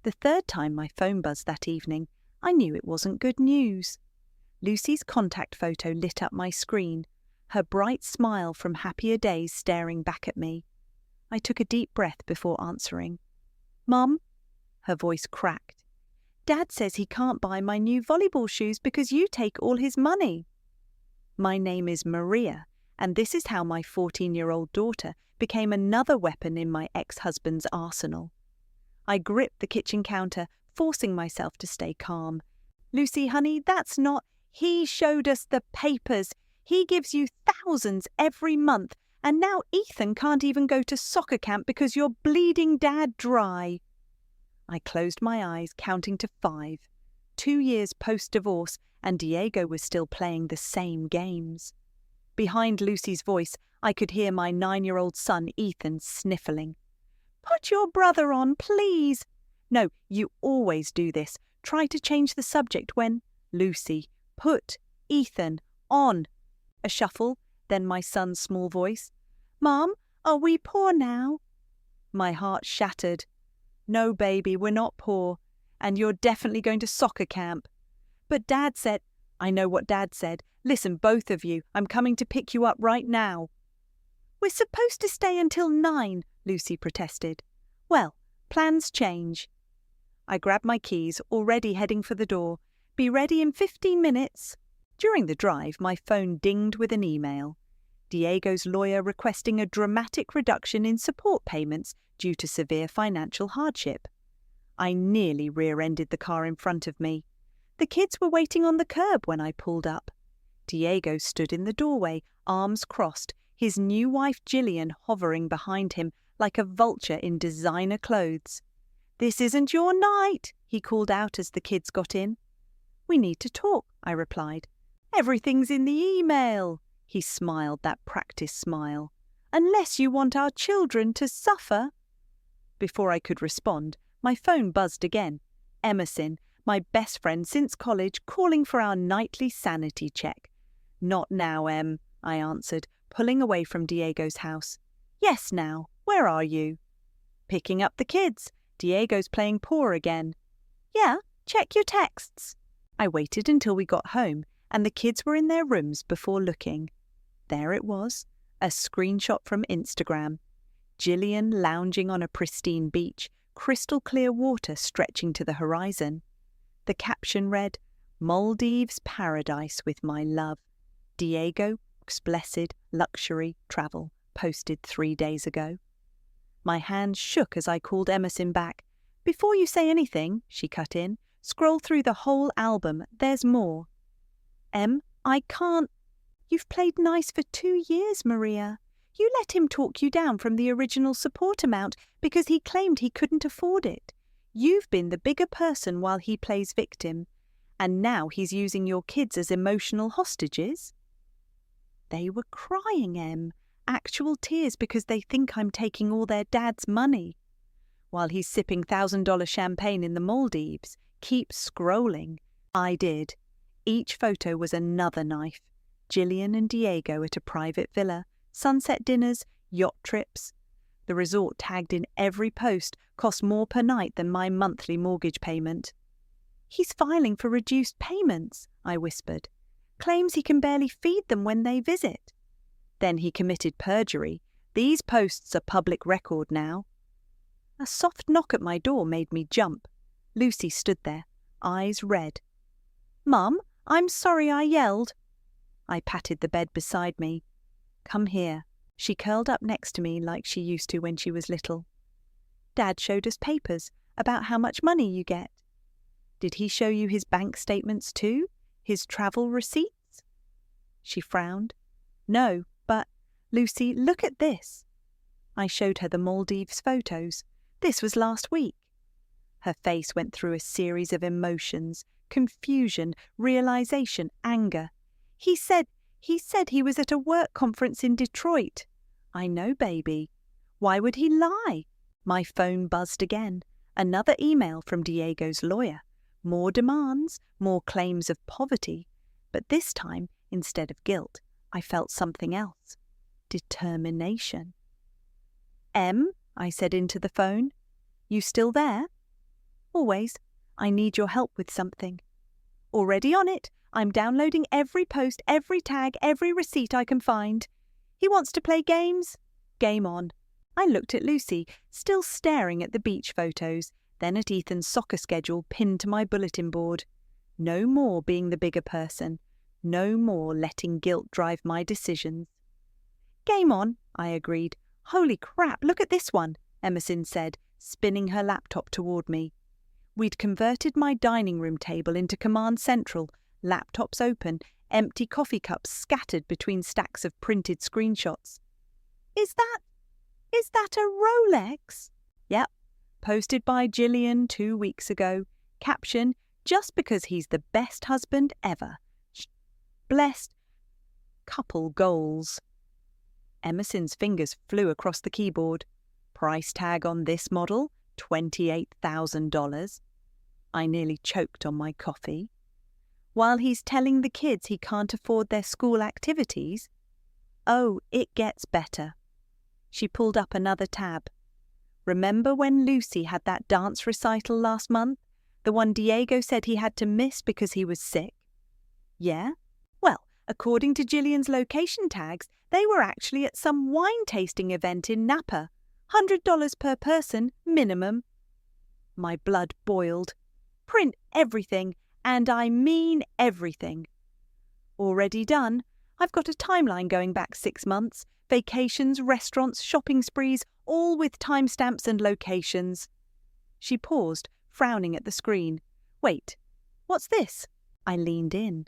The third time my phone buzzed that evening, I knew it wasn't good news. Lucy's contact photo lit up my screen, her bright smile from happier days staring back at me. I took a deep breath before answering. "Mum?" Her voice cracked. "Dad says he can't buy my new volleyball shoes because you take all his money." My name is Maria, and this is how my 14-year-old daughter became another weapon in my ex-husband's arsenal. I gripped the kitchen counter, forcing myself to stay calm. "Lucy, honey, that's not... He showed us the papers. He gives you thousands every month, and now Ethan can't even go to soccer camp because you're bleeding Dad dry." I closed my eyes, counting to 5. 2 years post-divorce, and Diego was still playing the same games. Behind Lucy's voice, I could hear my 9-year-old son Ethan sniffling. "Put your brother on, please." "No, you always do this. Try to change the subject when..." "Lucy, put Ethan on." A shuffle, then my son's small voice. "Mom, are we poor now?" My heart shattered. "No, baby, we're not poor. And you're definitely going to soccer camp." "But Dad said..." "I know what Dad said. Listen, both of you, I'm coming to pick you up right now." "We're supposed to stay until 9, Lucy protested. "Well, plans change." I grabbed my keys, already heading for the door. "Be ready in 15 minutes. During the drive, my phone dinged with an email. Diego's lawyer requesting a dramatic reduction in support payments due to severe financial hardship. I nearly rear-ended the car in front of me. The kids were waiting on the curb when I pulled up. Diego stood in the doorway, arms crossed, his new wife Gillian hovering behind him like a vulture in designer clothes. "This isn't your night," he called out as the kids got in. "We need to talk," I replied. "Everything's in the email." He smiled that practice smile. "Unless you want our children to suffer." Before I could respond, my phone buzzed again. Emerson, my best friend since college, calling for our nightly sanity check. "Not now, Em," I answered, pulling away from Diego's house. "Yes, now. Where are you?" "Picking up the kids. Diego's playing poor again." "Yeah, check your texts." I waited until we got home and the kids were in their rooms before looking. There it was, a screenshot from Instagram. Gillian lounging on a pristine beach, crystal clear water stretching to the horizon. The caption read, "Maldives paradise with my love. Diego, blessed luxury travel," posted 3 days ago. My hands shook as I called Emerson back. "Before you say anything," she cut in, "scroll through the whole album. There's more." "Em, I can't." "You've played nice for 2 years, Maria. You let him talk you down from the original support amount because he claimed he couldn't afford it. You've been the bigger person while he plays victim. And now he's using your kids as emotional hostages?" They were crying, Em. Actual tears because they think I'm taking all their dad's money. While he's sipping $1,000 champagne in the Maldives, keep scrolling. I did. Each photo was another knife. Gillian and Diego at a private villa, sunset dinners, yacht trips. The resort tagged in every post cost more per night than my monthly mortgage payment. "He's filing for reduced payments," I whispered. "Claims he can barely feed them when they visit." Then he committed perjury. These posts are public record now. A soft knock at my door made me jump. Lucy stood there, eyes red. "Mum, I'm sorry I yelled." I patted the bed beside me. "Come here." She curled up next to me like she used to when she was little. "Dad showed us papers about how much money you get." "Did he show you his bank statements too? His travel receipts?" She frowned. "No, but, Lucy, look at this." I showed her the Maldives photos. This was last week. Her face went through a series of emotions, confusion, realization, anger. He said he was at a work conference in Detroit." "I know, baby." "Why would he lie?" My phone buzzed again. Another email from Diego's lawyer. More demands, more claims of poverty. But this time, instead of guilt, I felt something else. Determination. "Em," I said into the phone. "You still there?" always, I need your help with something. Already on it. I'm downloading every post, every tag, every receipt I can find. He wants to play games? Game on. I looked at Lucy, still staring at the beach photos, then at Ethan's soccer schedule pinned to my bulletin board. No more being the bigger person. No more letting guilt drive my decisions. Game on, I agreed. Holy crap, look at this one, Emerson said, spinning her laptop toward me. We'd converted my dining room table into command central, laptops open, empty coffee cups scattered between stacks of printed screenshots. Is that a Rolex? Yep. Posted by Gillian 2 weeks ago. Caption, just because he's the best husband ever. Blessed. Couple goals. Emerson's fingers flew across the keyboard. Price tag on this model, $28,000. I nearly choked on my coffee. While he's telling the kids he can't afford their school activities. Oh, it gets better. She pulled up another tab. Remember when Lucy had that dance recital last month? The one Diego said he had to miss because he was sick? Yeah? Well, according to Gillian's location tags, they were actually at some wine tasting event in Napa. $100 per person, minimum. My blood boiled. Print everything, and I mean everything. Already done. I've got a timeline going back 6 months. Vacations, restaurants, shopping sprees, all with timestamps and locations. She paused, frowning at the screen. Wait, what's this? I leaned in.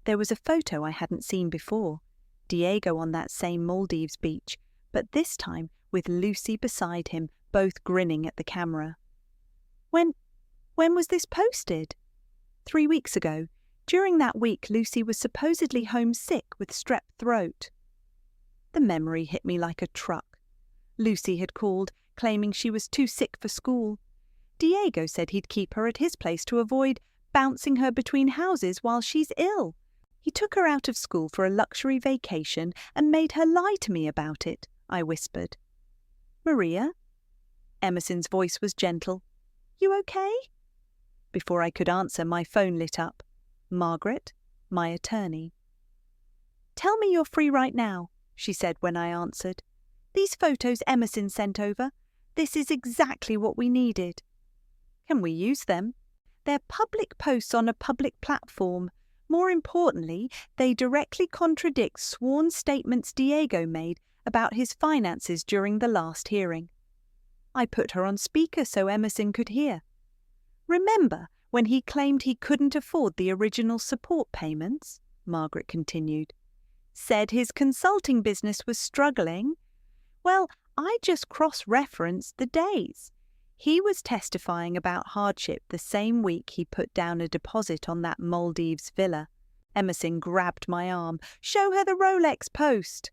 There was a photo I hadn't seen before. Diego on that same Maldives beach, but this time with Lucy beside him, both grinning at the camera. When was this posted? 3 weeks ago. During that week, Lucy was supposedly homesick with strep throat. The memory hit me like a truck. Lucy had called, claiming she was too sick for school. Diego said he'd keep her at his place to avoid bouncing her between houses while she's ill. He took her out of school for a luxury vacation and made her lie to me about it, I whispered. Maria? Emerson's voice was gentle. You okay? Before I could answer, my phone lit up. Margaret, my attorney. Tell me you're free right now, she said when I answered. These photos Emerson sent over, this is exactly what we needed. Can we use them? They're public posts on a public platform. More importantly, they directly contradict sworn statements Diego made about his finances during the last hearing. I put her on speaker so Emerson could hear. Remember when he claimed he couldn't afford the original support payments? Margaret continued. Said his consulting business was struggling. Well, I just cross-referenced the days. He was testifying about hardship the same week he put down a deposit on that Maldives villa. Emerson grabbed my arm. Show her the Rolex post.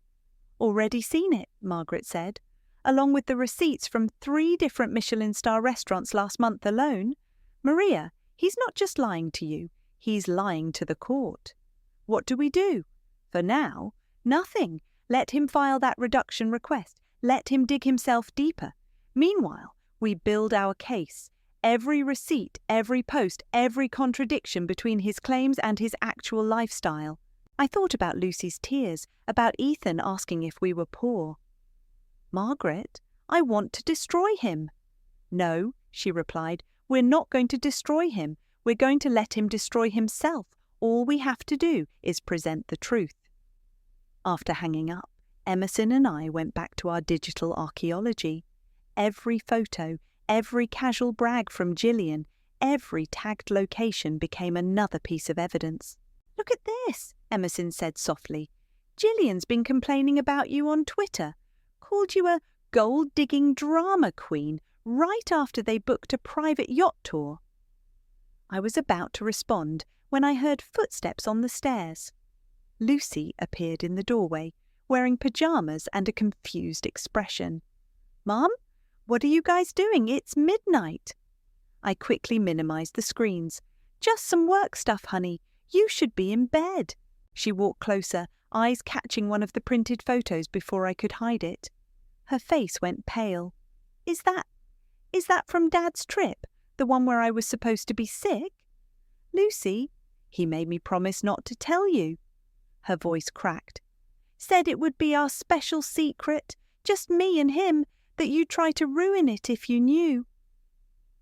Already seen it, Margaret said, along with the receipts from 3 different Michelin star restaurants last month alone. Maria, he's not just lying to you, he's lying to the court. What do we do? For now, nothing. Let him file that reduction request. Let him dig himself deeper. Meanwhile, we build our case. Every receipt, every post, every contradiction between his claims and his actual lifestyle. I thought about Lucy's tears, about Ethan asking if we were poor. Margaret, I want to destroy him. No, she replied, we're not going to destroy him. We're going to let him destroy himself. All we have to do is present the truth. After hanging up, Emerson and I went back to our digital archaeology. Every photo, every casual brag from Gillian, every tagged location became another piece of evidence. Look at this, Emerson said softly. Gillian's been complaining about you on Twitter. Called you a gold-digging drama queen right after they booked a private yacht tour. I was about to respond when I heard footsteps on the stairs. Lucy appeared in the doorway, wearing pajamas and a confused expression. Mom, what are you guys doing? It's midnight. I quickly minimized the screens. Just some work stuff, honey. You should be in bed. She walked closer, eyes catching one of the printed photos before I could hide it. Her face went pale. Is that from Dad's trip? The one where I was supposed to be sick? Lucy, he made me promise not to tell you. Her voice cracked. Said it would be our special secret, just me and him, that you'd try to ruin it if you knew.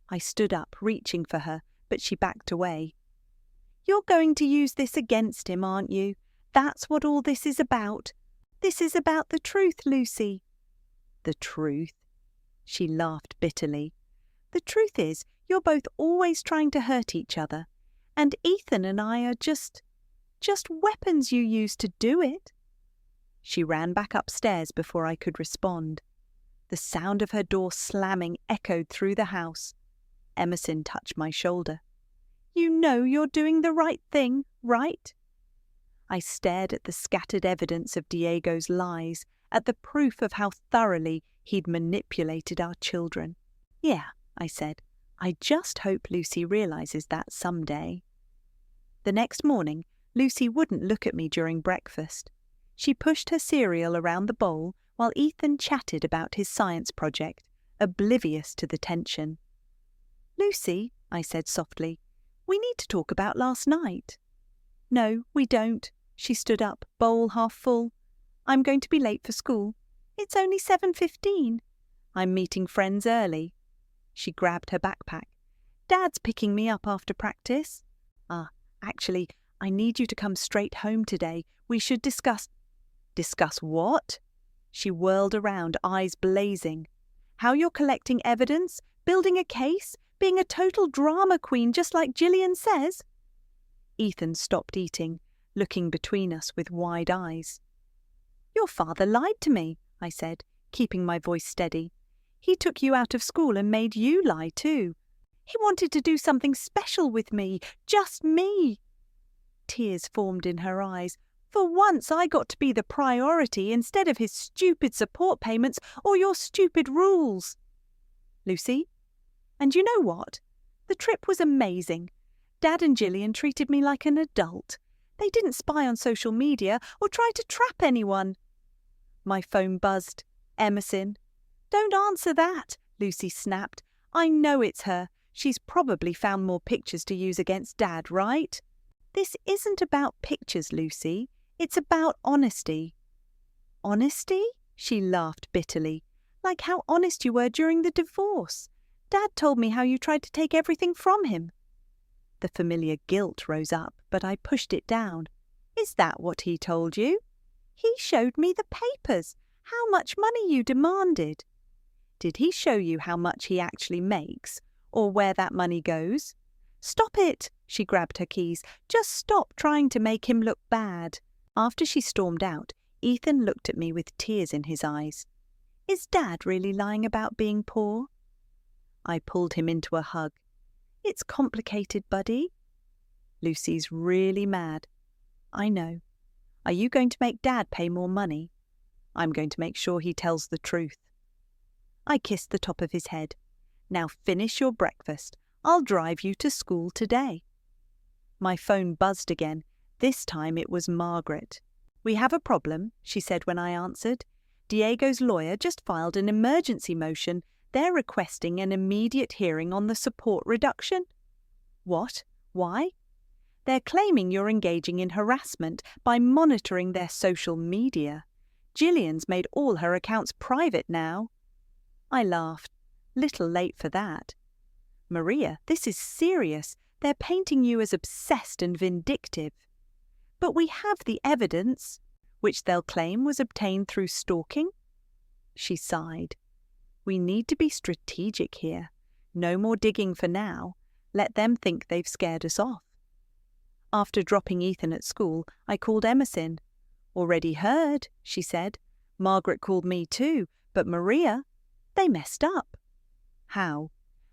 I stood up, reaching for her, but she backed away. You're going to use this against him, aren't you? That's what all this is about. This is about the truth, Lucy. The truth? She laughed bitterly. The truth is, you're both always trying to hurt each other, and Ethan and I are just weapons you use to do it. She ran back upstairs before I could respond. The sound of her door slamming echoed through the house. Emerson touched my shoulder. You know you're doing the right thing, right? I stared at the scattered evidence of Diego's lies, at the proof of how thoroughly he'd manipulated our children. Yeah, I said. I just hope Lucy realizes that someday. The next morning, Lucy wouldn't look at me during breakfast. She pushed her cereal around the bowl while Ethan chatted about his science project, oblivious to the tension. Lucy, I said softly, we need to talk about last night. No, we don't. She stood up, bowl half full. I'm going to be late for school. It's only 7:15. I'm meeting friends early. She grabbed her backpack. Dad's picking me up after practice. Actually, I need you to come straight home today. We should discuss... Discuss what? She whirled around, eyes blazing. How you're collecting evidence, building a case, being a total drama queen just like Gillian says. Ethan stopped eating, looking between us with wide eyes. Your father lied to me, I said, keeping my voice steady. He took you out of school and made you lie too. He wanted to do something special with me, just me. Tears formed in her eyes. For once I got to be the priority instead of his stupid support payments or your stupid rules. Lucy? And you know what? The trip was amazing. Dad and Gillian treated me like an adult. They didn't spy on social media or try to trap anyone. My phone buzzed. Emerson. Don't answer that, Lucy snapped. I know it's her. She's probably found more pictures to use against Dad, right? This isn't about pictures, Lucy. It's about honesty. Honesty? She laughed bitterly. Like how honest you were during the divorce. Dad told me how you tried to take everything from him. The familiar guilt rose up, but I pushed it down. Is that what he told you? He showed me the papers, how much money you demanded. Did he show you how much he actually makes, or where that money goes? Stop it, she grabbed her keys. Just stop trying to make him look bad. After she stormed out, Ethan looked at me with tears in his eyes. Is Dad really lying about being poor? I pulled him into a hug. It's complicated, buddy. Lucy's really mad. I know. Are you going to make Dad pay more money? I'm going to make sure he tells the truth. I kissed the top of his head. Now finish your breakfast. I'll drive you to school today. My phone buzzed again. This time it was Margaret. We have a problem, she said when I answered. Diego's lawyer just filed an emergency motion. They're requesting an immediate hearing on the support reduction. What? Why? They're claiming you're engaging in harassment by monitoring their social media. Gillian's made all her accounts private now. I laughed. Little late for that. Maria, this is serious. They're painting you as obsessed and vindictive. But we have the evidence, which they'll claim was obtained through stalking. She sighed. We need to be strategic here. No more digging for now. Let them think they've scared us off. After dropping Ethan at school, I called Emerson. Already heard, she said. Margaret called me too, but Maria, they messed up. How?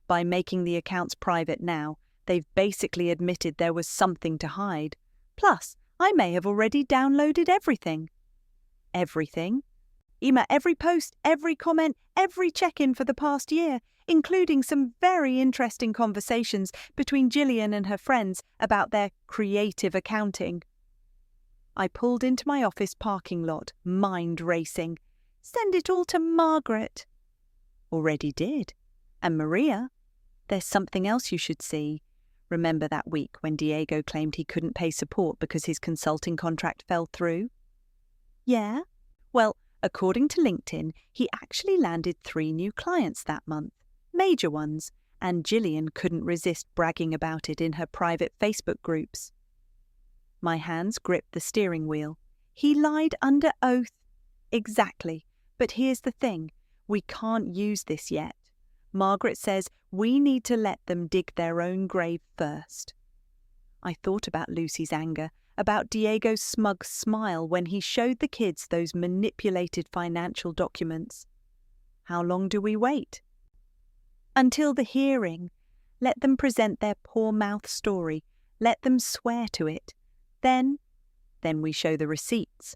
By making the accounts private now, they've basically admitted there was something to hide. Plus, I may have already downloaded everything. Everything? Emma, every post, every comment, every check-in for the past year, including some very interesting conversations between Gillian and her friends about their creative accounting. I pulled into my office parking lot, mind racing. Send it all to Margaret. Already did. And Maria? There's something else you should see. Remember that week when Diego claimed he couldn't pay support because his consulting contract fell through? Yeah? Well, according to LinkedIn, he actually landed 3 new clients that month, major ones, and Gillian couldn't resist bragging about it in her private Facebook groups. My hands gripped the steering wheel. He lied under oath. Exactly. But here's the thing. We can't use this yet. Margaret says we need to let them dig their own grave first. I thought about Lucy's anger, about Diego's smug smile when he showed the kids those manipulated financial documents. How long do we wait? Until the hearing. Let them present their poor mouth story. Let them swear to it. Then we show the receipts.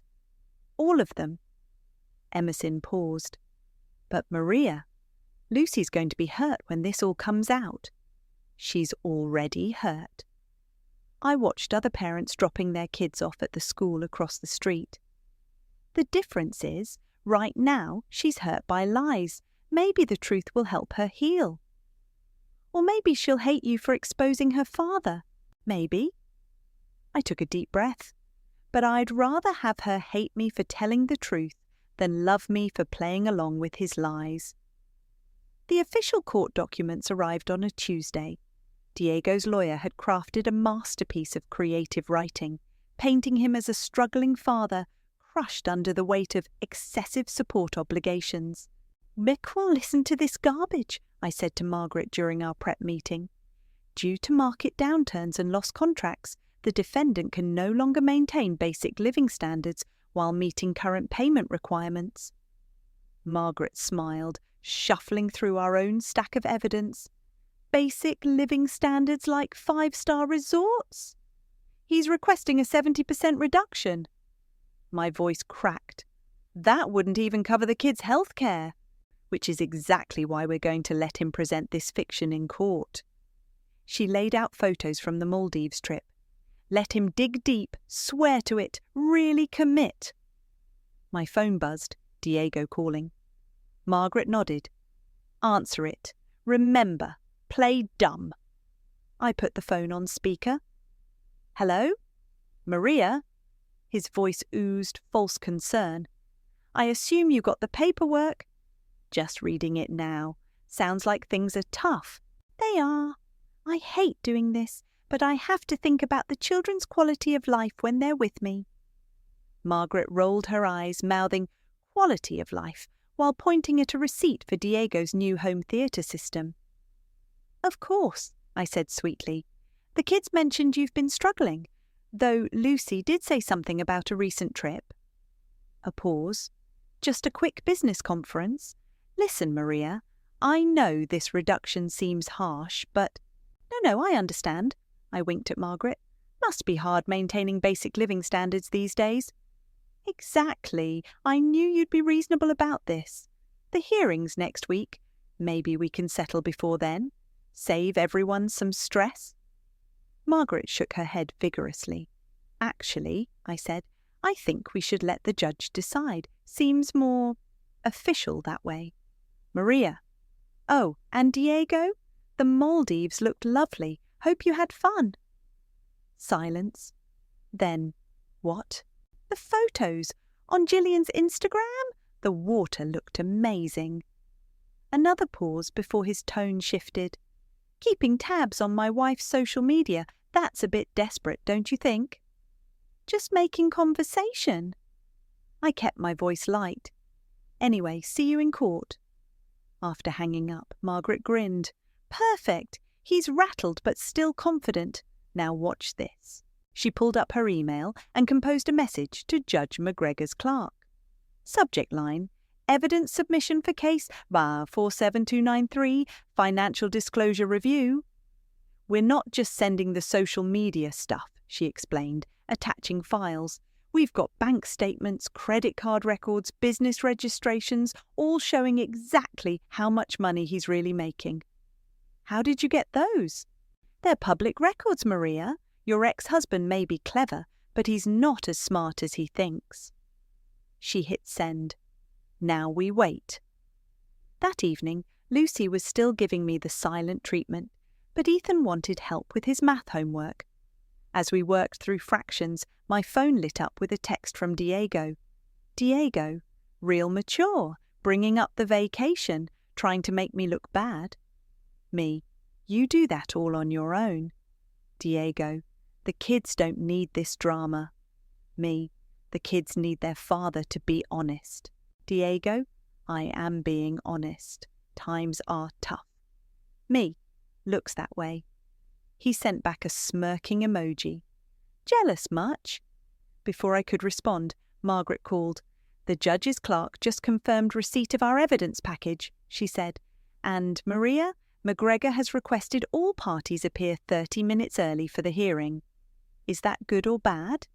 All of them. Emerson paused. But Maria, Lucy's going to be hurt when this all comes out. She's already hurt. I watched other parents dropping their kids off at the school across the street. The difference is, right now, she's hurt by lies. Maybe the truth will help her heal. Or maybe she'll hate you for exposing her father. Maybe. I took a deep breath. But I'd rather have her hate me for telling the truth than love me for playing along with his lies. The official court documents arrived on a Tuesday. Diego's lawyer had crafted a masterpiece of creative writing, painting him as a struggling father crushed under the weight of excessive support obligations. Mick will listen to this garbage, I said to Margaret during our prep meeting. Due to market downturns and lost contracts, the defendant can no longer maintain basic living standards while meeting current payment requirements. Margaret smiled, shuffling through our own stack of evidence. Basic living standards like 5-star resorts? He's requesting a 70% reduction. My voice cracked. That wouldn't even cover the kids' health care, which is exactly why we're going to let him present this fiction in court. She laid out photos from the Maldives trip. Let him dig deep, swear to it, really commit. My phone buzzed, Diego calling. Margaret nodded. Answer it. Remember, play dumb. I put the phone on speaker. Hello? Maria? His voice oozed false concern. I assume you got the paperwork? Just reading it now. Sounds like things are tough. They are. I hate doing this, but I have to think about the children's quality of life when they're with me. Margaret rolled her eyes, mouthing quality of life, while pointing at a receipt for Diego's new home theatre system. Of course, I said sweetly. The kids mentioned you've been struggling, though Lucy did say something about a recent trip. A pause. Just a quick business conference. Listen, Maria, I know this reduction seems harsh, but... No, I understand. I winked at Margaret. Must be hard maintaining basic living standards these days. Exactly. I knew you'd be reasonable about this. The hearing's next week. Maybe we can settle before then. Save everyone some stress. Margaret shook her head vigorously. Actually, I said, I think we should let the judge decide. Seems more official that way. Maria. Oh, and Diego? The Maldives looked lovely. Hope you had fun. Silence. Then, what? The photos. On Gillian's Instagram? The water looked amazing. Another pause before his tone shifted. Keeping tabs on my wife's social media, that's a bit desperate, don't you think? Just making conversation. I kept my voice light. Anyway, see you in court. After hanging up, Margaret grinned. Perfect. He's rattled but still confident. Now watch this. She pulled up her email and composed a message to Judge McGregor's clerk. Subject line, evidence submission for case 47293, financial disclosure review. We're not just sending the social media stuff, she explained, attaching files. We've got bank statements, credit card records, business registrations, all showing exactly how much money he's really making. How did you get those? They're public records, Maria. Your ex-husband may be clever, but he's not as smart as he thinks. She hit send. Now we wait. That evening, Lucy was still giving me the silent treatment, but Ethan wanted help with his math homework. As we worked through fractions, my phone lit up with a text from Diego. Diego, real mature, bringing up the vacation, trying to make me look bad. Me, you do that all on your own. Diego, the kids don't need this drama. Me, the kids need their father to be honest. Diego, I am being honest. Times are tough. Me, looks that way. He sent back a smirking emoji. Jealous much? Before I could respond, Margaret called. The judge's clerk just confirmed receipt of our evidence package, she said. And Maria, McGregor has requested all parties appear 30 minutes early for the hearing. Is that good or bad?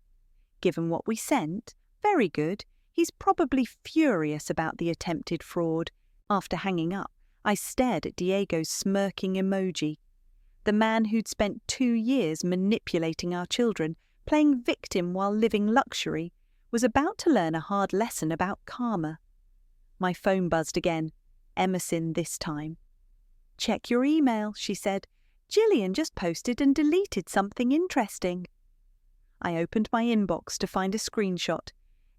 Given what we sent, very good. He's probably furious about the attempted fraud. After hanging up, I stared at Diego's smirking emoji. The man who'd spent 2 years manipulating our children, playing victim while living luxury, was about to learn a hard lesson about karma. My phone buzzed again. Emerson this time. Check your email, she said. Gillian just posted and deleted something interesting. I opened my inbox to find a screenshot.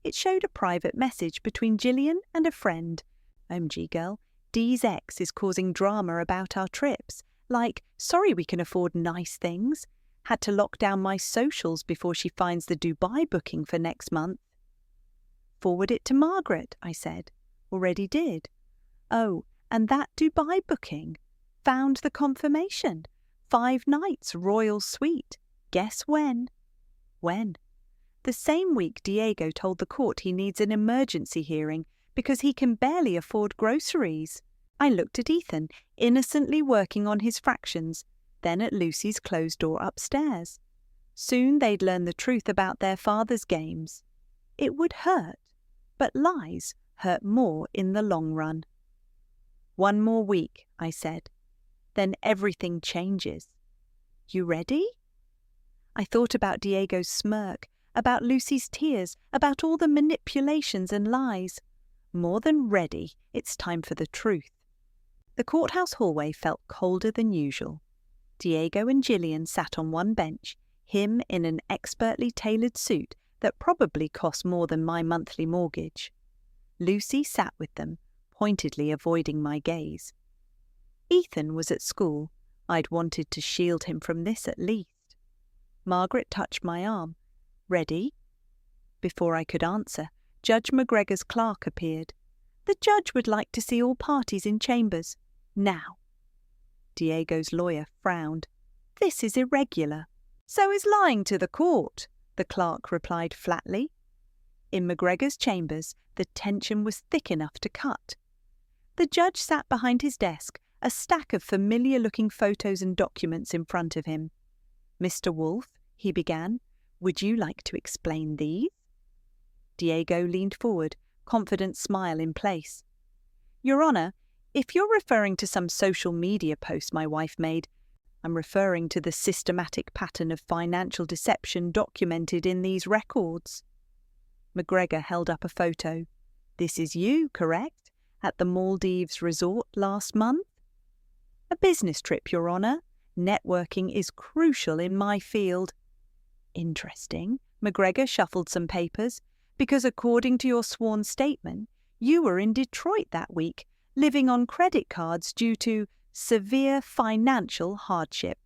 It showed a private message between Gillian and a friend. OMG girl, Dee's ex is causing drama about our trips. Like, sorry we can afford nice things. Had to lock down my socials before she finds the Dubai booking for next month. Forward it to Margaret, I said. Already did. Oh, and that Dubai booking. Found the confirmation. 5 nights, royal suite. Guess when? When? The same week Diego told the court he needs an emergency hearing because he can barely afford groceries. I looked at Ethan, innocently working on his fractions, then at Lucy's closed door upstairs. Soon they'd learn the truth about their father's games. It would hurt, but lies hurt more in the long run. 1 more week, I said. Then everything changes. You ready? I thought about Diego's smirk, about Lucy's tears, about all the manipulations and lies. More than ready, it's time for the truth. The courthouse hallway felt colder than usual. Diego and Gillian sat on one bench, him in an expertly tailored suit that probably cost more than my monthly mortgage. Lucy sat with them, pointedly avoiding my gaze. Ethan was at school. I'd wanted to shield him from this at least. Margaret touched my arm. Ready? Before I could answer, Judge McGregor's clerk appeared. The judge would like to see all parties in chambers. Now. Diego's lawyer frowned. This is irregular. So is lying to the court, the clerk replied flatly. In McGregor's chambers, the tension was thick enough to cut. The judge sat behind his desk, a stack of familiar-looking photos and documents in front of him. Mr. Wolfe, he began, would you like to explain these? Diego leaned forward, confident smile in place. Your Honour, if you're referring to some social media post my wife made, I'm referring to the systematic pattern of financial deception documented in these records. McGregor held up a photo. This is you, correct? At the Maldives resort last month? A business trip, Your Honour. Networking is crucial in my field. Interesting. McGregor shuffled some papers. Because according to your sworn statement, you were in Detroit that week, living on credit cards due to severe financial hardship.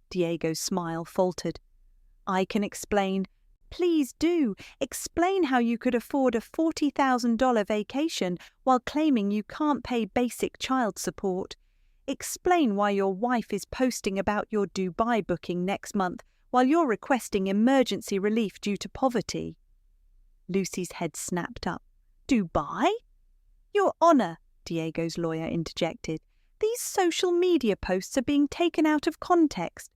Diego's smile faltered. I can explain. Please do. Explain how you could afford a $40,000 vacation while claiming you can't pay basic child support. Explain why your wife is posting about your Dubai booking next month while you're requesting emergency relief due to poverty. Lucy's head snapped up. Dubai? Your Honour, Diego's lawyer interjected. These social media posts are being taken out of context.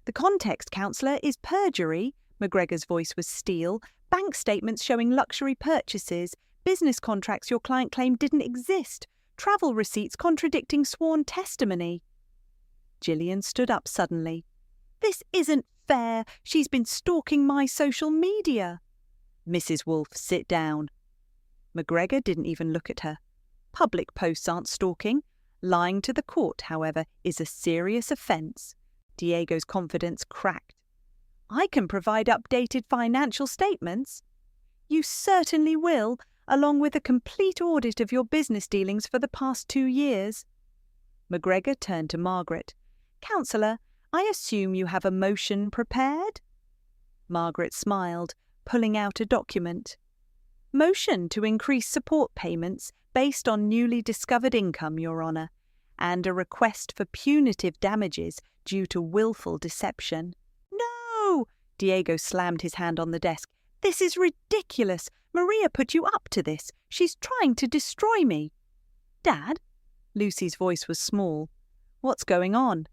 The context, counsellor, is perjury. McGregor's voice was steel. Bank statements showing luxury purchases, business contracts your client claimed didn't exist, travel receipts contradicting sworn testimony. Gillian stood up suddenly. This isn't fair. She's been stalking my social media. Mrs. Wolfe, sit down. McGregor didn't even look at her. Public posts aren't stalking. Lying to the court, however, is a serious offence. Diego's confidence cracked. I can provide updated financial statements. You certainly will, along with a complete audit of your business dealings for the past 2 years. McGregor turned to Margaret. Counsellor, I assume you have a motion prepared? Margaret smiled, pulling out a document. Motion to increase support payments based on newly discovered income, Your Honour, and a request for punitive damages due to willful deception. No! Diego slammed his hand on the desk. This is ridiculous. Maria put you up to this. She's trying to destroy me. Dad? Lucy's voice was small. What's going on?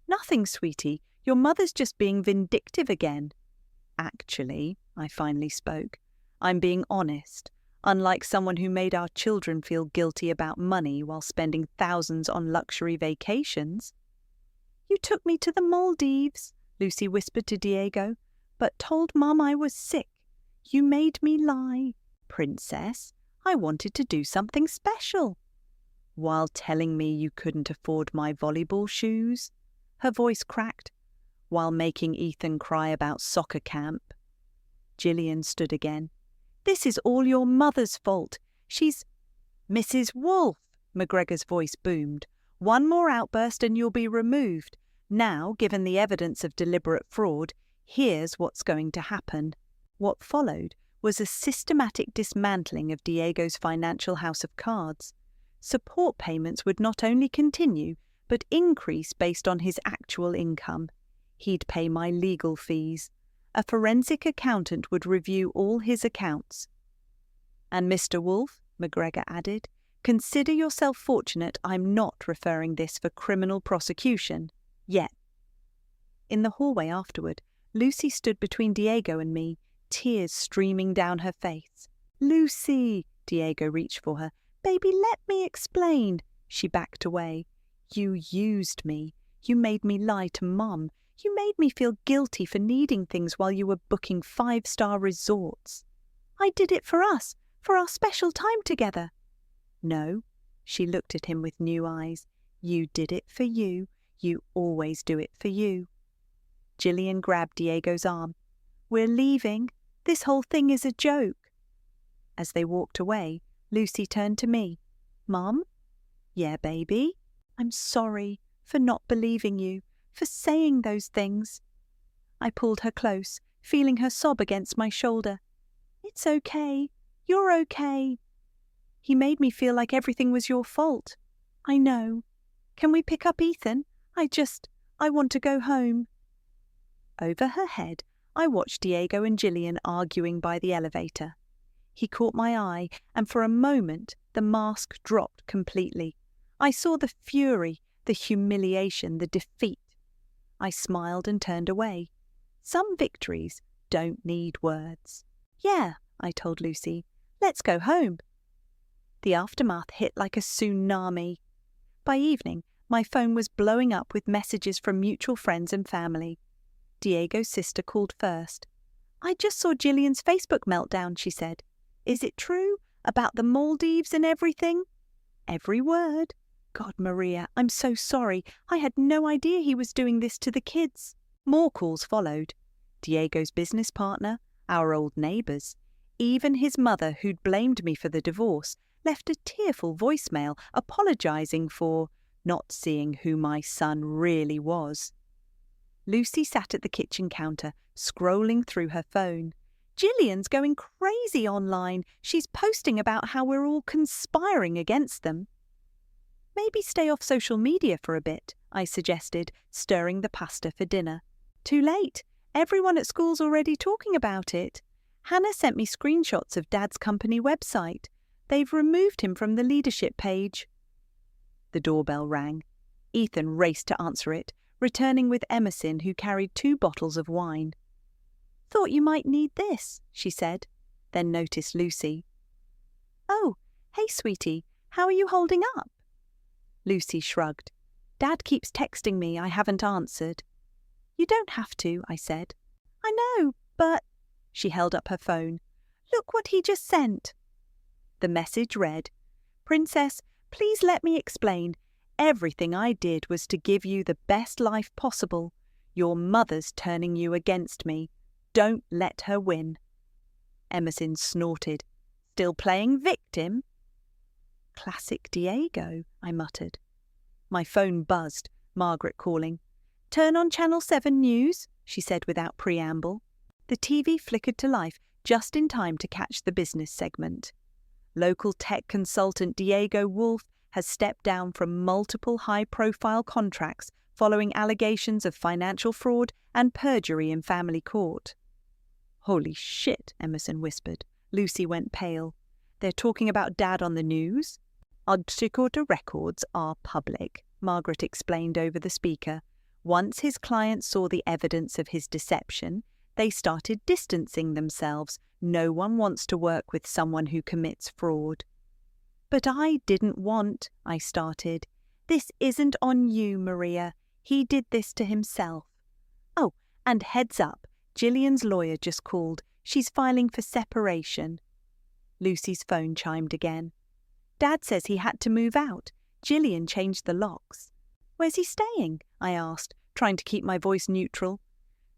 Nothing, sweetie. Your mother's just being vindictive again. Actually, I finally spoke, I'm being honest, unlike someone who made our children feel guilty about money while spending thousands on luxury vacations. You took me to the Maldives, Lucy whispered to Diego, but told Mum I was sick. You made me lie. Princess, I wanted to do something special. While telling me you couldn't afford my volleyball shoes? Her voice cracked. While making Ethan cry about soccer camp. Gillian stood again. This is all your mother's fault. She's... Mrs. Wolfe, McGregor's voice boomed. One more outburst and you'll be removed. Now, given the evidence of deliberate fraud, here's what's going to happen. What followed was a systematic dismantling of Diego's financial house of cards. Support payments would not only continue, but increase based on his actual income. He'd pay my legal fees. A forensic accountant would review all his accounts. And Mr. Wolfe, McGregor added, consider yourself fortunate I'm not referring this for criminal prosecution. Yet. In the hallway afterward, Lucy stood between Diego and me, tears streaming down her face. Lucy! Diego reached for her. Baby, let me explain. She backed away. You used me. You made me lie to Mum. You made me feel guilty for needing things while you were booking 5-star resorts. I did it for us, for our special time together. No, she looked at him with new eyes. You did it for you. You always do it for you. Gillian grabbed Diego's arm. We're leaving. This whole thing is a joke. As they walked away, Lucy turned to me. Mum? Yeah, baby? I'm sorry for not believing you, for saying those things. I pulled her close, feeling her sob against my shoulder. It's okay. You're okay. He made me feel like everything was your fault. I know. Can we pick up Ethan? I want to go home. Over her head, I watched Diego and Gillian arguing by the elevator. He caught my eye, and for a moment the mask dropped completely. I saw the fury, the humiliation, the defeat. I smiled and turned away. Some victories don't need words. Yeah, I told Lucy. Let's go home. The aftermath hit like a tsunami. By evening, my phone was blowing up with messages from mutual friends and family. Diego's sister called first. I just saw Gillian's Facebook meltdown, she said. Is it true? About the Maldives and everything? Every word. God, Maria, I'm so sorry. I had no idea he was doing this to the kids. More calls followed. Diego's business partner, our old neighbours, even his mother, who'd blamed me for the divorce, left a tearful voicemail apologising for not seeing who my son really was. Lucy sat at the kitchen counter, scrolling through her phone. Gillian's going crazy online. She's posting about how we're all conspiring against them. Maybe stay off social media for a bit, I suggested, stirring the pasta for dinner. Too late. Everyone at school's already talking about it. Hannah sent me screenshots of Dad's company website. They've removed him from the leadership page. The doorbell rang. Ethan raced to answer it, returning with Emerson, who carried 2 bottles of wine. Thought you might need this, she said, then noticed Lucy. Oh, hey, sweetie, how are you holding up? Lucy shrugged. Dad keeps texting me. I haven't answered. You don't have to, I said. I know, but... She held up her phone. Look what he just sent. The message read, Princess, please let me explain. Everything I did was to give you the best life possible. Your mother's turning you against me. Don't let her win." Emerson snorted. "Still playing victim?" "Classic Diego," I muttered. My phone buzzed, Margaret calling. "Turn on Channel 7 News," she said without preamble. The TV flickered to life just in time to catch the business segment. Local tech consultant Diego Wolf has stepped down from multiple high-profile contracts following allegations of financial fraud and perjury in family court. "Holy shit," Emerson whispered. Lucy went pale. "They're talking about Dad on the news?" "Our Dakota records are public," Margaret explained over the speaker. "Once his clients saw the evidence of his deception, they started distancing themselves. No one wants to work with someone who commits fraud." "But I didn't want," I started. "This isn't on you, Maria. He did this to himself." "Oh, and heads up, Gillian's lawyer just called. She's filing for separation." Lucy's phone chimed again. "Dad says he had to move out. Gillian changed the locks." "Where's he staying?" I asked, trying to keep my voice neutral.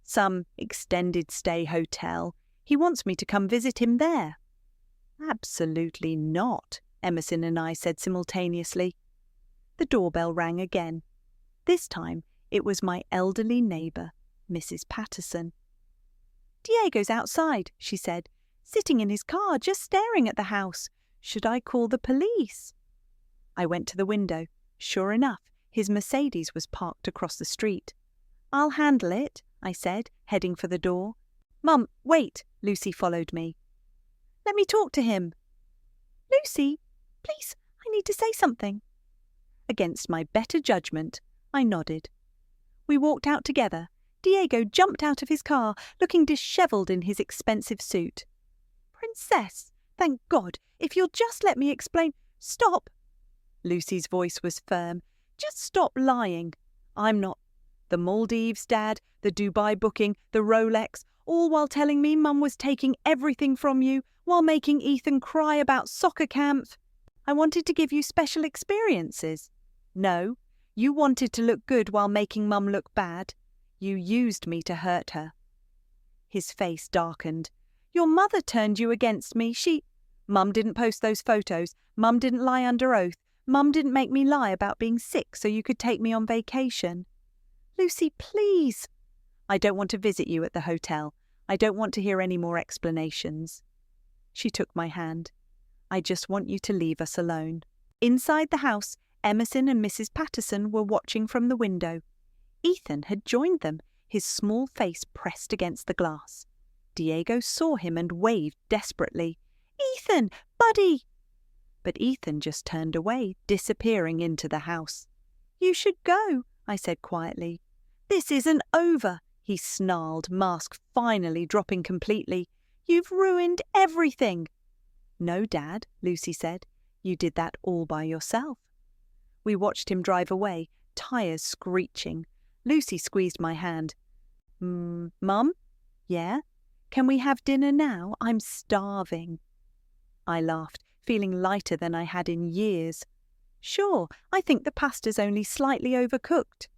"Some extended stay hotel. He wants me to come visit him there." "Absolutely not," Emerson and I said simultaneously. The doorbell rang again. This time it was my elderly neighbour, Mrs. Patterson. "Diego's outside," she said, "sitting in his car, just staring at the house. Should I call the police?" I went to the window. Sure enough, his Mercedes was parked across the street. "I'll handle it," I said, heading for the door. "Mum, wait," Lucy followed me. "Let me talk to him." "Lucy, please, I need to say something." Against my better judgment, I nodded. We walked out together. Diego jumped out of his car, looking dishevelled in his expensive suit. "Princess, thank God, if you'll just let me explain—" "Stop!" Lucy's voice was firm. "Just stop lying. I'm not—" "The Maldives, Dad, the Dubai booking, the Rolex, all while telling me Mum was taking everything from you, while making Ethan cry about soccer camp. I wanted to give you special experiences. No, you wanted to look good while making Mum look bad. You used me to hurt her." His face darkened. "Your mother turned you against me. Mum didn't post those photos. Mum didn't lie under oath. Mum didn't make me lie about being sick so you could take me on vacation." "Lucy, please." "I don't want to visit you at the hotel. I don't want to hear any more explanations." She took my hand. "I just want you to leave us alone." Inside the house, Emerson and Mrs. Patterson were watching from the window. Ethan had joined them, his small face pressed against the glass. Diego saw him and waved desperately. "Ethan, buddy!" But Ethan just turned away, disappearing into the house. "You should go," I said quietly. "This isn't over," he snarled, mask finally dropping completely. "You've ruined everything." "No, Dad," Lucy said. "You did that all by yourself." We watched him drive away, tires screeching. Lucy squeezed my hand. Mum? Yeah? Can we have dinner now? I'm starving." I laughed, feeling lighter than I had in years. "Sure, I think the pasta's only slightly overcooked."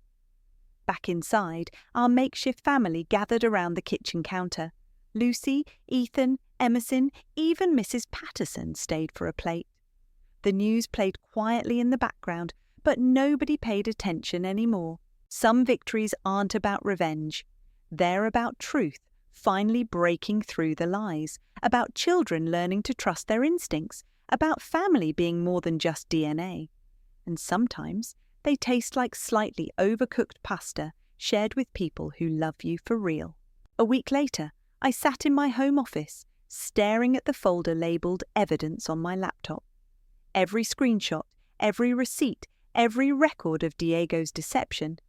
Back inside, our makeshift family gathered around the kitchen counter. Lucy, Ethan, Emerson, even Mrs. Patterson stayed for a plate. The news played quietly in the background, but nobody paid attention anymore. Some victories aren't about revenge. They're about truth, finally breaking through the lies, about children learning to trust their instincts, about family being more than just DNA. And sometimes they taste like slightly overcooked pasta shared with people who love you for real. A week later, I sat in my home office, staring at the folder labelled Evidence on my laptop. Every screenshot, every receipt, every record of Diego's deception.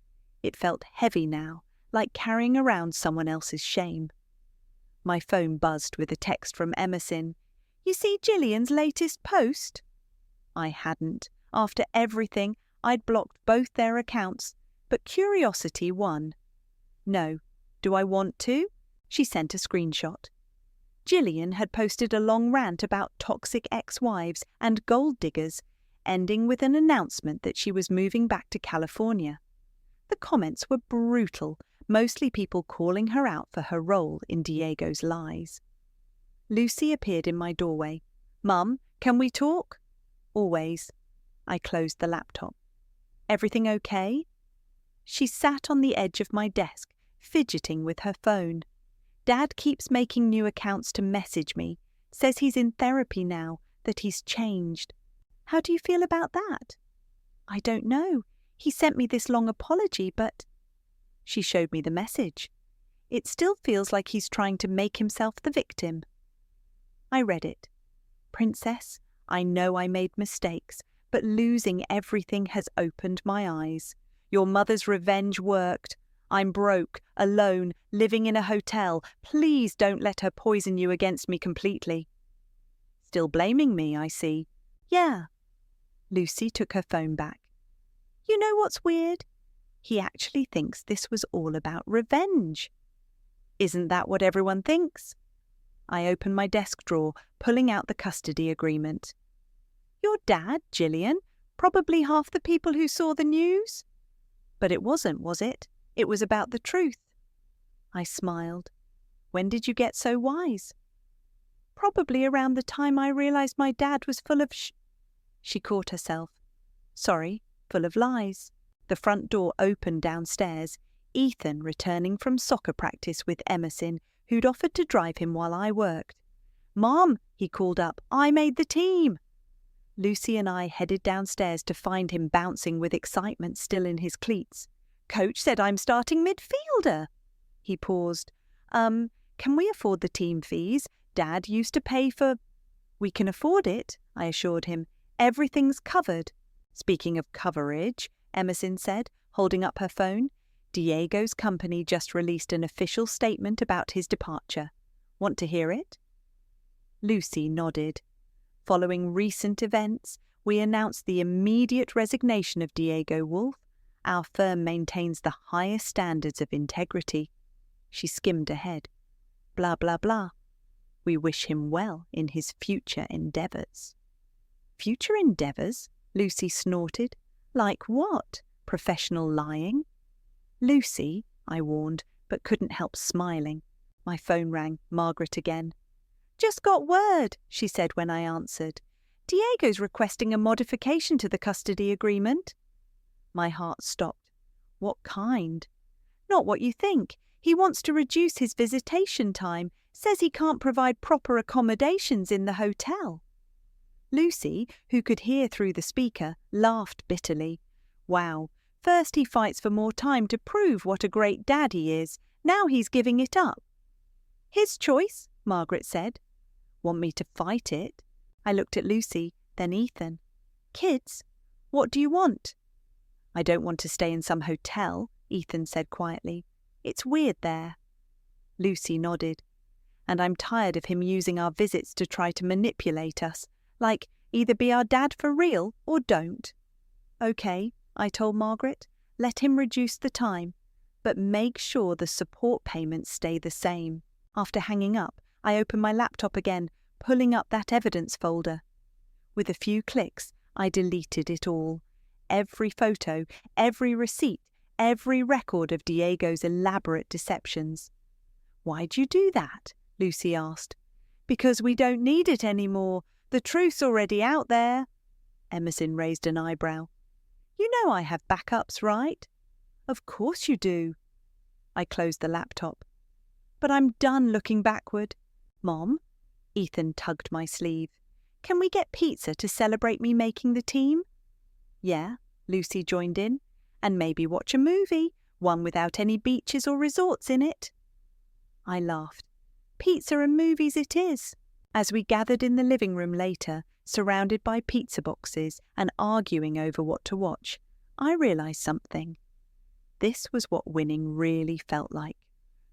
It felt heavy now, like carrying around someone else's shame. My phone buzzed with a text from Emerson. "You see Gillian's latest post?" I hadn't. After everything, I'd blocked both their accounts, but curiosity won. "No. Do I want to?" She sent a screenshot. Gillian had posted a long rant about toxic ex-wives and gold diggers. ending with an announcement that she was moving back to California. The comments were brutal, mostly people calling her out for her role in Diego's lies. Lucy appeared in my doorway. "Mum, can we talk?" "Always." I closed the laptop. "Everything okay?" She sat on the edge of my desk, fidgeting with her phone. "Dad keeps making new accounts to message me, says he's in therapy now, that he's changed. How do you feel about that?" "I don't know. He sent me this long apology, but—" She showed me the message. "It still feels like he's trying to make himself the victim." I read it. "Princess, I know I made mistakes, but losing everything has opened my eyes. Your mother's revenge worked. I'm broke, alone, living in a hotel. Please don't let her poison you against me completely." "Still blaming me, I see." "Yeah." Lucy took her phone back. "You know what's weird? He actually thinks this was all about revenge." "Isn't that what everyone thinks?" I opened my desk drawer, pulling out the custody agreement. "Your dad, Gillian? Probably half the people who saw the news?" "But it wasn't, was it? It was about the truth." I smiled. "When did you get so wise?" "Probably around the time I realized my dad was full of She caught herself. "Sorry, full of lies." The front door opened downstairs, Ethan returning from soccer practice with Emerson, who'd offered to drive him while I worked. "Mom," he called up, "I made the team." Lucy and I headed downstairs to find him bouncing with excitement still in his cleats. "Coach said I'm starting midfielder." He paused. Can we afford the team fees? Dad used to pay for—" "We can afford it," I assured him. "Everything's covered." "Speaking of coverage," Emerson said, holding up her phone, "Diego's company just released an official statement about his departure. Want to hear it?" Lucy nodded. "Following recent events, we announced the immediate resignation of Diego Wolf. Our firm maintains the highest standards of integrity." She skimmed ahead. "Blah, blah, blah. We wish him well in his future endeavours." "Future endeavours?" Lucy snorted. "Like what? Professional lying?" "Lucy," I warned, but couldn't help smiling. My phone rang, Margaret again. "Just got word," she said when I answered. "Diego's requesting a modification to the custody agreement." My heart stopped. "What kind?" "Not what you think. He wants to reduce his visitation time, says he can't provide proper accommodations in the hotel." Lucy, who could hear through the speaker, laughed bitterly. "Wow, first he fights for more time to prove what a great dad he is. Now he's giving it up." "His choice," Margaret said. "Want me to fight it?" I looked at Lucy, then Ethan. "Kids, what do you want?" "I don't want to stay in some hotel," Ethan said quietly. "It's weird there." Lucy nodded. "And I'm tired of him using our visits to try to manipulate us. Like, either be our dad for real or don't." "Okay," I told Margaret. "Let him reduce the time, but make sure the support payments stay the same." After hanging up, I opened my laptop again, pulling up that evidence folder. With a few clicks, I deleted it all. Every photo, every receipt, every record of Diego's elaborate deceptions. "Why'd you do that?" Lucy asked. "Because we don't need it anymore. The truth's already out there." Emerson raised an eyebrow. "You know I have backups, right?" "Of course you do." I closed the laptop. "But I'm done looking backward." "Mom?" Ethan tugged my sleeve. "Can we get pizza to celebrate me making the team?" "Yeah," Lucy joined in. "And maybe watch a movie, one without any beaches or resorts in it." I laughed. "Pizza and movies it is." As we gathered in the living room later, surrounded by pizza boxes and arguing over what to watch, I realised something. This was what winning really felt like.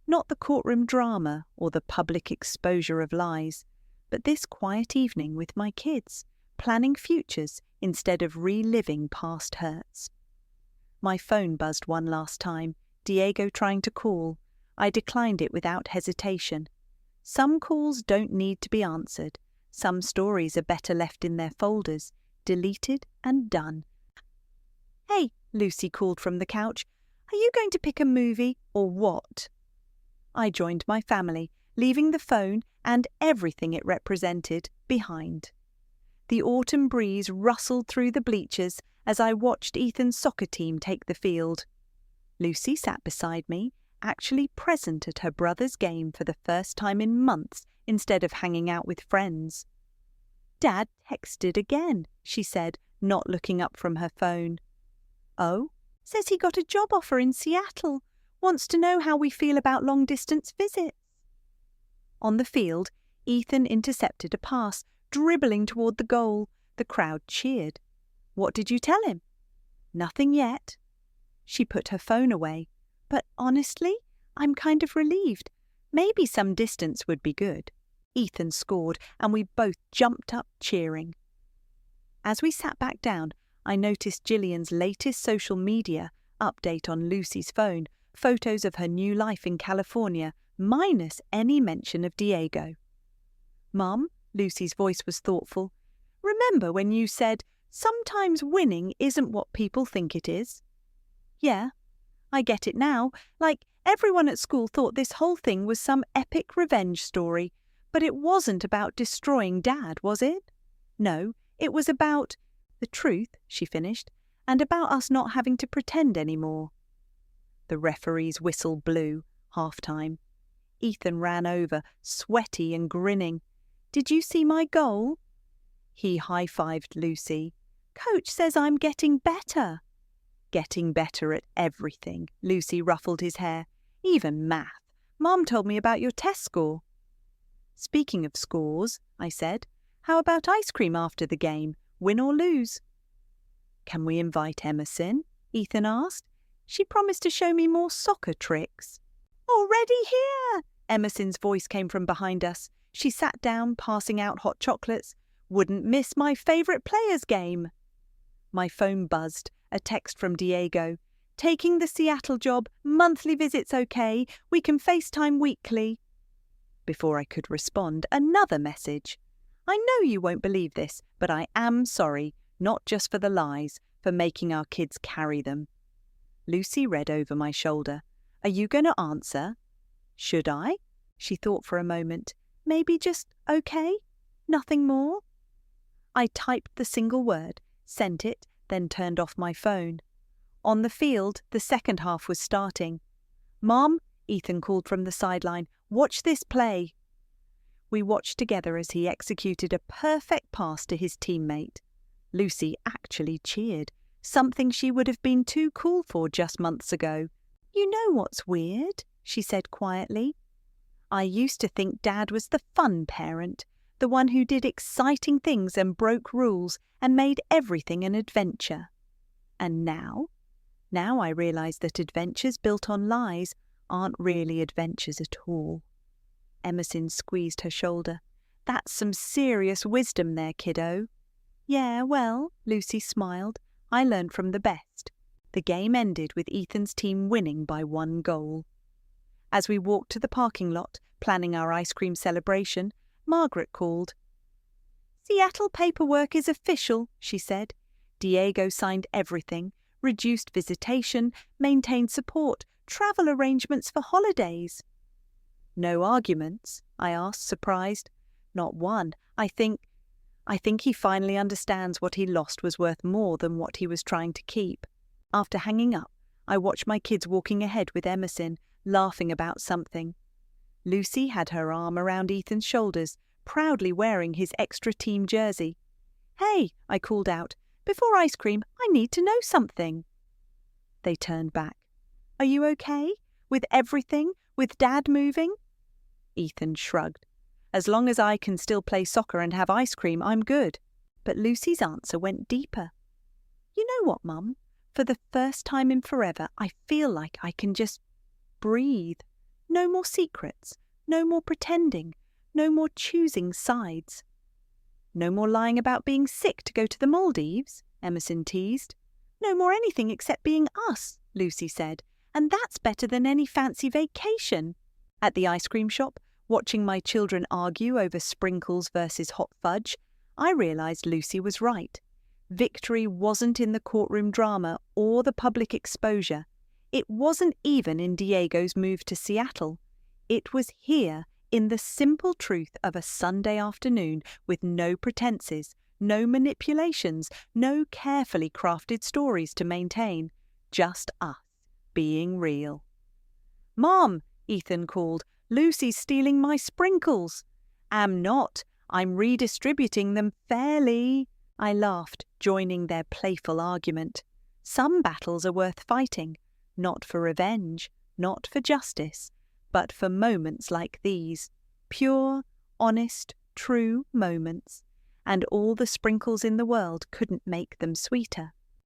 Not the courtroom drama or the public exposure of lies, but this quiet evening with my kids, planning futures instead of reliving past hurts. My phone buzzed one last time, Diego trying to call. I declined it without hesitation. Some calls don't need to be answered. Some stories are better left in their folders, deleted and done. "Hey," Lucy called from the couch, "are you going to pick a movie or what?" I joined my family, leaving the phone and everything it represented behind. The autumn breeze rustled through the bleachers as I watched Ethan's soccer team take the field. Lucy sat beside me, actually present at her brother's game for the first time in months instead of hanging out with friends. "Dad texted again," she said, not looking up from her phone. "Oh, says he got a job offer in Seattle. Wants to know how we feel about long-distance visits." On the field, Ethan intercepted a pass, dribbling toward the goal. The crowd cheered. "What did you tell him?" "Nothing yet." She put her phone away. "But honestly, I'm kind of relieved. Maybe some distance would be good." Ethan scored, and we both jumped up cheering. As we sat back down, I noticed Gillian's latest social media update on Lucy's phone, photos of her new life in California, minus any mention of Diego. "Mum," Lucy's voice was thoughtful, "remember when you said, sometimes winning isn't what people think it is?" "Yeah, I get it now. Like, everyone at school thought this whole thing was some epic revenge story. But it wasn't about destroying Dad, was it? No, it was about the truth," she finished, "and about us not having to pretend anymore." The referee's whistle blew, half-time. Ethan ran over, sweaty and grinning. "Did you see my goal?" He high-fived Lucy. "Coach says I'm getting better." "Getting better at everything," Lucy ruffled his hair. "Even math. Mom told me about your test score." "Speaking of scores," I said, "how about ice cream after the game, win or lose?" "Can we invite Emerson?" Ethan asked. "She promised to show me more soccer tricks." "Already here!" Emerson's voice came from behind us. She sat down, passing out hot chocolates. "Wouldn't miss my favourite players' game." My phone buzzed, a text from Diego. "Taking the Seattle job, monthly visits okay, we can FaceTime weekly." Before I could respond, another message. "I know you won't believe this, but I am sorry, not just for the lies, for making our kids carry them." Lucy read over my shoulder. "Are you going to answer?" "Should I?" She thought for a moment. "Maybe just okay? Nothing more?" I typed the single word, sent it, then turned off my phone. On the field, the second half was starting. "Mom," Ethan called from the sideline, "watch this play." We watched together as he executed a perfect pass to his teammate. Lucy actually cheered, something she would have been too cool for just months ago. "You know what's weird?" she said quietly. "I used to think Dad was the fun parent, the one who did exciting things and broke rules and made everything an adventure. And now I realise that adventures built on lies aren't really adventures at all." Emerson squeezed her shoulder. "That's some serious wisdom there, kiddo." "Yeah, well," Lucy smiled, "I learned from the best." The game ended with Ethan's team winning by 1 goal. As we walked to the parking lot, planning our ice cream celebration, Margaret called. "Seattle paperwork is official," she said. "Diego signed everything, reduced visitation, maintained support, travel arrangements for holidays." "No arguments?" I asked, surprised. "Not one. I think he finally understands what he lost was worth more than what he was trying to keep." After hanging up, I watched my kids walking ahead with Emerson, laughing about something. Lucy had her arm around Ethan's shoulders, proudly wearing his extra team jersey. "Hey," I called out, "before ice cream, I need to know something." They turned back. "Are you okay? With everything? With Dad moving?" Ethan shrugged. "As long as I can still play soccer and have ice cream, I'm good." But Lucy's answer went deeper. "You know what, Mum? For the first time in forever, I feel like I can just breathe. No more secrets, no more pretending, no more choosing sides." "No more lying about being sick to go to the Maldives," Emerson teased. "No more anything except being us," Lucy said, "and that's better than any fancy vacation." At the ice cream shop, watching my children argue over sprinkles versus hot fudge, I realised Lucy was right. Victory wasn't in the courtroom drama or the public exposure. It wasn't even in Diego's move to Seattle. It was here, in the simple truth of a Sunday afternoon with no pretenses, no manipulations, no carefully crafted stories to maintain. Just us, being real. "Mom," Ethan called, "Lucy's stealing my sprinkles." "Am not. I'm redistributing them fairly," I laughed, joining their playful argument. Some battles are worth fighting, not for revenge, not for justice, but for moments like these. Pure, honest, true moments. And all the sprinkles in the world couldn't make them sweeter.